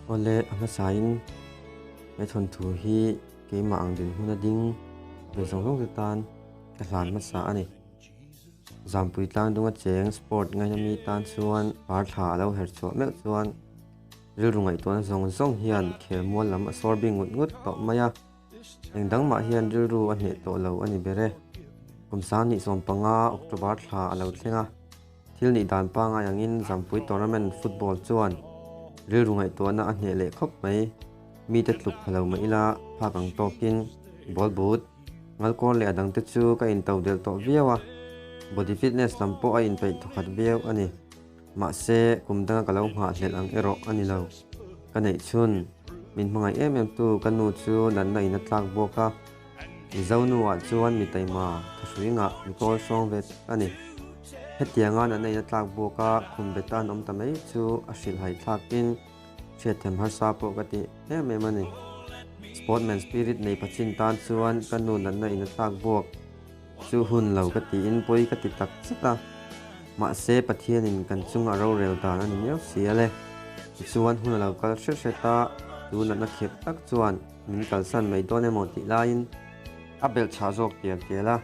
Ole hmasa in mai thon thu hi Keimah ang dinhmun a ding ve zawng tan ka hlan hmasa ani zampui tlang dunga cheng sport ngaina mi tan chuan par thla lo her chaw mek chuan rilrungai tuan zawng hian khelmual lam a sorbing ngut to maya engdang ma hian rilru a hne to lo ani bere kumsan ni som panga october thla a lo thlenga thil ni dan pa nga yangin zampui tournament football chuan rilrungai tuana a hne le khop mai mi te tluk phalo mai ila phakang tokin ball boot ngalkor le adang te chu ka in tau del to viawa body fitness lampo a in pei thokhat viau ani ma se kumdanga kalau nga hlel ang ero ani lo kanei chun min hmangai em tu kanu chu nan na in tlak boka zawnu wa chuan mi taima thruinga mi kol song vet ani hetianga nan na in tlak boka khumbetan om tamai chu a hril hai thlakin them har sa po kati em ani sportman spirit nei pachin tan chuan kanu nan na in tlak bok chu hun lo kati in poi kati tak chita ma se pathian in kan chunga ro rel dan ani neu siale chuan hun lo kal seta tu na khep tak chuan min kal san mai done mo ti lain abel cha jok tial tela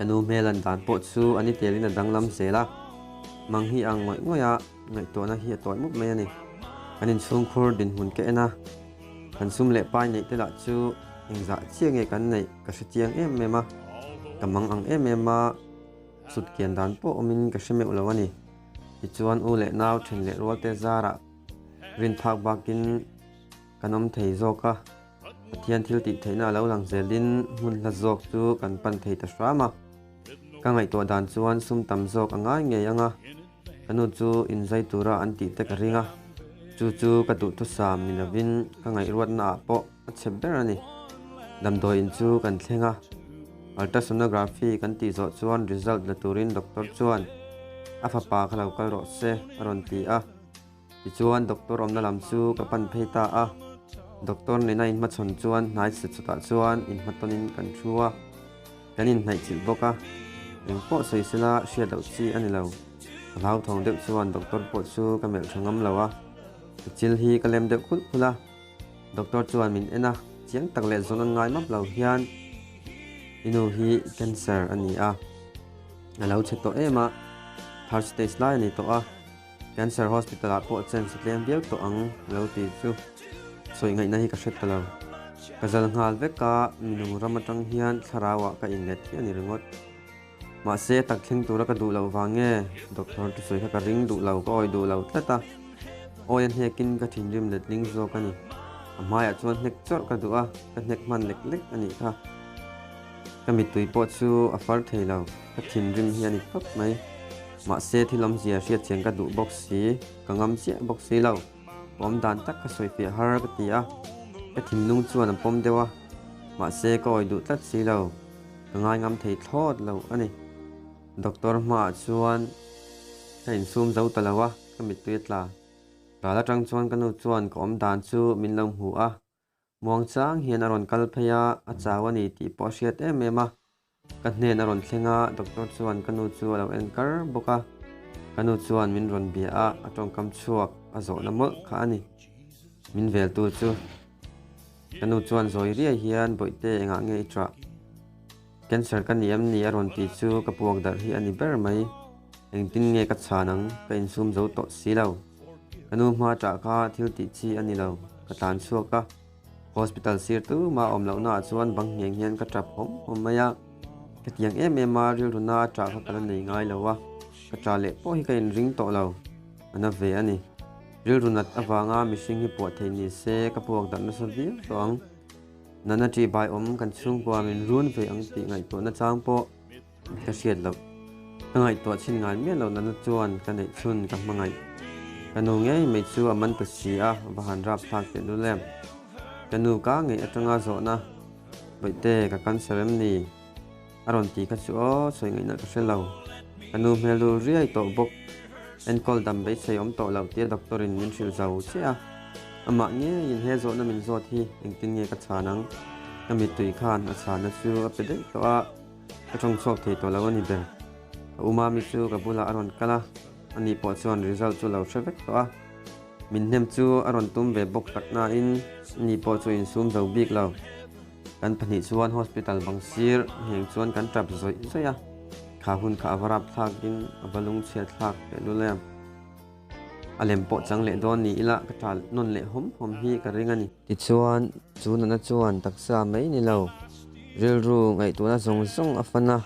anu melan dan po chu ani telina danglam sela mang hi ang ngoi ngoya ngai to na hi toy muk mai ani anin chung khur dinhmun ke na kan sum le pai nei te la chu engza chiang e kan nei ka chiang em mema kamang ang em ma sut kian dan po omin ka sheme ulawani ti chuan u le naw thin le rol te zara rin thak bakin kanom thei zoka pathian thil ti theina lo lang zelin hun la zok chu kan pan thei ta shrama ka ngai to dan chuan sum tam zok anga nge anga kanu chu in zai tura an ti te ka ringa chu ka tu tu sam ni lovin ka ngai ruat na po a chebber ani damdo in chu kan thlenga ultrasonography kan ti zo chuan result la turin doctor chuan a fa pa khalau kal ro se aron ti a ti chuan doctor omna lam chu ka pan pheita a doctor ne na in ma chon chuan nai se chuta chuan in matonin kan thua kanin nai chil boka eng po soisela sia dau chi ani lo lau thong deuh chuan doctor po chu ka mel thangam lawa chil hi kalem deuh khul khula doctor chuan min ena chiang tak le zon ngai map lo hian inu hi cancer ani a alo che to ema third stage lai ni to a cancer hospital a po chen sitlem biak to ang lo ti chu soi ngai na hi ka hret talo kazal ngal veka minung ramatang hian tharawa ka inlet hi ani ringot ma se tak thleng tura ka du lo wange doctor tu soi ka ring du lo ko oi du lo tlata oyan hekin ka thinrim let ling zo kani amaya chuan nek chor ka du a ka nek man lek lek ani kha kami tui po chu a far theilo ka thinrim hi ani pap mai ma se thilom zia ria cheng ka du box si kangam che box si lo pom dan tak ka soi fi har ka ti a ka Thinlung chuan an pom dewa ma se ko oi du tlat si lo ka ngai ngam thei thlot lo ani doctor ma chuan kain sum zo talawa kami tui tla rala tang chuan kanu chuan kom dan chu min lom hu a muang chang hian aron kal phaya a chawani ti po hriat em ema ka hnen aron thlenga doctor chuan kanu chu lo enkar boka kanu chuan min ron bia a atong kam chuak a zo na mol kha ani min vel tu chu kanu chuan zoi ria hian boite enga ngei tra cancer kan niam ni aron ti chu ka puak dar hi ani ber mai engtin nge ka chanang ka in sum zo to silo kanu ma tra kha thil ti chi ani lo ka tan chuaka hospital sir tu ma om lo na chuan bang hiang hian ka trap hom maya ka tiang ma ril runa tra kha kala nei ngai lowa ka tra le po hi ka in ring to lo ana ve ani ril runat awanga mishing hi po theini se ka puak dar na so vi tong nana ti bai om kan chung kwa min run ve ang ti ngai to na chang po ka siat lo ngai to chin ngai me lo nana chuan ka nei chun ka mangai kanu ngei me chu aman ta si a bahan rap thak te lu lem kanu ka ngei atanga zo na boite ka kan serem ni aron ti ka chu o soi ngai na ka selo kanu melu riai to bok en kol dam be sei om to lo ti doctor in min sil zau che a ama nge in he zo na min zo thi engtin nge ka chanang kami tui khan a chana chu a pede to a ka thong chok thei to lo ani ber umami chu ka bula aron kala ani po chuan result chu lo thevek to a min nem chu aron tum ve bok takna in ni po chu in sum zo bik lo kan phani chuan hospital bangsir heng chuan kan trap zoi zoya kha hun kha varap thak din abalung che thak pe lulem alem po chang le don ni ila ka thal non le hom hi ka ringani ti chuan chu na chuan taksa mai ni lo ril ru ngai tu na zawng afana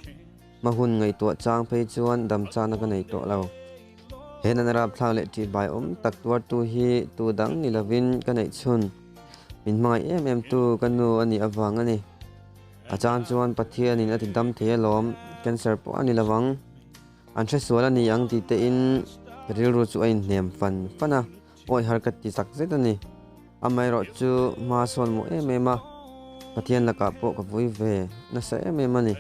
mahun ngai tu chang phei chuan dam cha na ka nei to lo hen an rap thang le ti bai tak tuar tu hi tu dang ni lovin ka nei chun min mai em tu kanu ani awang ani achan chuan pathian in ati dam the lom cancer po ani lawang an thre sual ani ang ti te in ril ru chu ein hnem fana oi har kat ti takzet ani amai ro chu ma son mo em pathian la ka po ka vui ve na sa em ani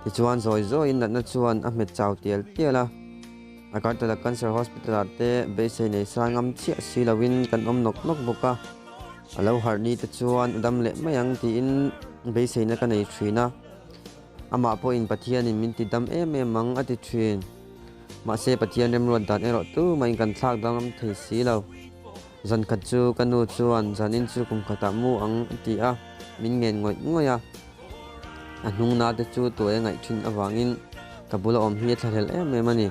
ti chuan zoi in na chuan a met chaw tiela Akartala Cancer Hospital ate base nei sangam chia silawin kan om nok boka alo harni te chuan udam le mayang ti in base na kan ei thrina ama po in pathian in min ti dam mang ati thrin ma se pathian rem ron dan ero tu mai kan thak dam thei silo zan khat chu kanu chuan zanin chu kum khata mu ang ti a min ngen ngoya anung na te chu to e ngai thin awangin kabula om hi thlahel mani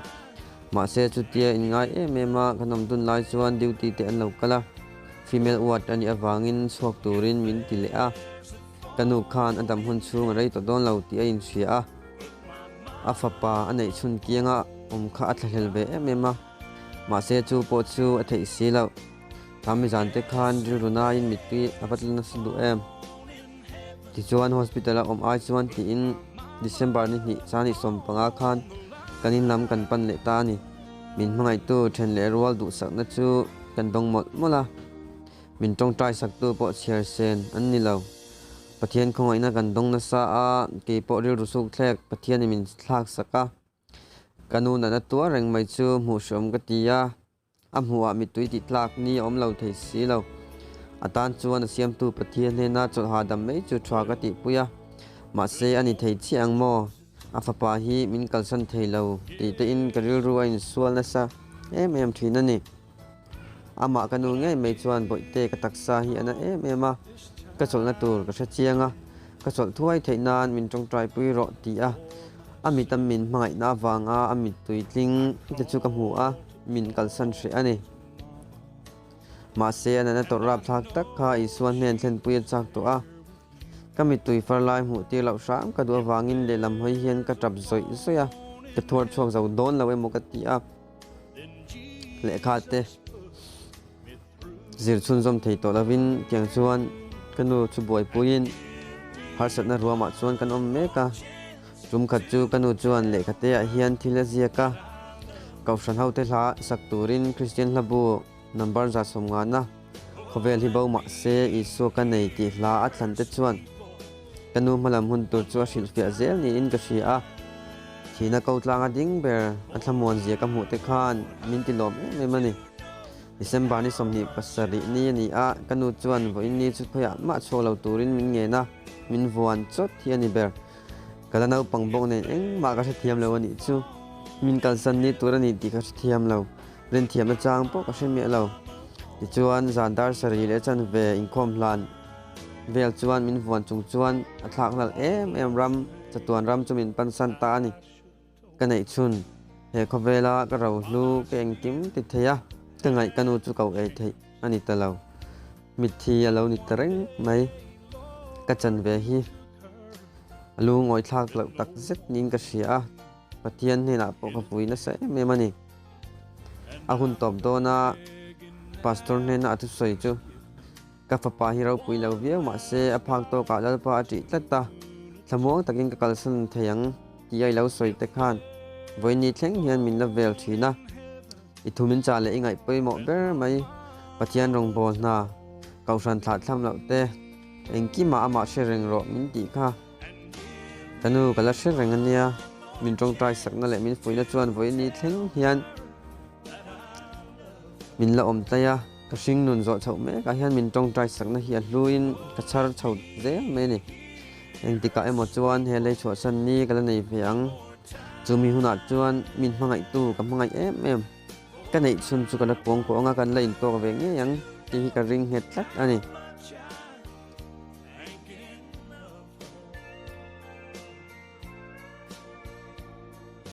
ma se chu tia in ngai ma kanom dun lai chuan duty te an lo kala female ward ani awangin swak turin min ti le a kanu khan adam hun chung rei to don lo ti a in thria a fapa anei chun kianga kha athlahel be ma se chu po chu a thei si lo tami jan te khan runa in mitpi apatlna su em ti chuan hospital a ai chuan ti in December ni chani som panga khan kanin lam kan pan le ta ni min mangai tu then le rual du sak na chu kan dong mola min tong trai sak tu po chiar sen an ni lo pathian khongai na kan dong na sa a ke po ril rusuk thlek pathian ni min thlak saka kanu na tu reng mai chu mu som ka tia amhuwa mi tui ti tlak ni om lo thei si lo atan chuan siam tu pathian ne na chol ha dam mai chu thwa ka ti puya ma se ani thei chiang mo afapa hi min kalsan theilo ti te in karil ruain sual na sa em thina ni ama kanu ngai mai chuan boite ka taksa hi ana em ka chol na tur ka sa chianga ka chol thuai theihnan min tong trai pui ro ti a ami tam min mangai na wanga ami tuitling te chu ka mu a min kalsan thre ani ma se ana na to rap thak tak kha i suan nen thlen pui chak to a kami tui farlai mu ti lau sam ka du wangin le lam hoi hian ka trap zoi zoya ka thor chok zo don lawe mo ka ti a le kha te zir chun zom thei to lavin tiang chuan kanu chu boi puin har sat na ruama chuan kan om me ka rum khat chu kanu chuan le khate a hian thila zia ka kaushan hau te hla sak turin Christian labu number za som nga na khovel hi bo ma se i so ka nei ti hla a thlan te chuan kanu malam hun tur chu shil fia zel ni in ka shia thina ko tlanga ding ber athamon zia ka mu te khan min ti lom me mani December ni somni pasari ni a kanu chuan vo in ni chu phaya ma cholo turin min nge na min vuan chot hiani ber kala nau pangbok ne eng ma ka thiam lo ani chu min kalsan ni turani ti ka thiam lo ren thiam na chang po ka shme lo ti chuan zandar sari le chan ve inkhom hlan vel chuan min vuan chung chuan athak lal em ram chatuan ram chumin pansan ta ani kanai chun he khovela ka ro hlu ke eng tim ti theya tangai kanu chu kau ei thei ani talo mithi alo ni tereng mai ka chan ve hi alu ngoi thak lo takzet nin ka sia pathian ne na po ka pui na sai me mani ahun top do na pastor ne na atu soi chu ka fapa hi ro pui lo viau ma se aphak to ka dal pa ti tlata thamong takin ka kalsan theyang ti ai lo soi te khan voini thleng hian min la vel thina ithumin cha le ingai poi mo ber mai pathian rong bol na kausan thla thlam lo te engki ma ama shereng ro min ti kha kanu kala shereng ania min tong trai sakna le min fuina chuan voini thleng hian min la om taya ka hringnun zo chho me ka hian min tong trai sakna hi a hluin ka char chho ze me ni eng tika emo chuan he le chho san ni kala nei veang chumi huna chuan min hmangai tu ka hmangai em cái này xuân chu kan pong ko anga kan la in to ve nge yang ti hi ka ring het tak ani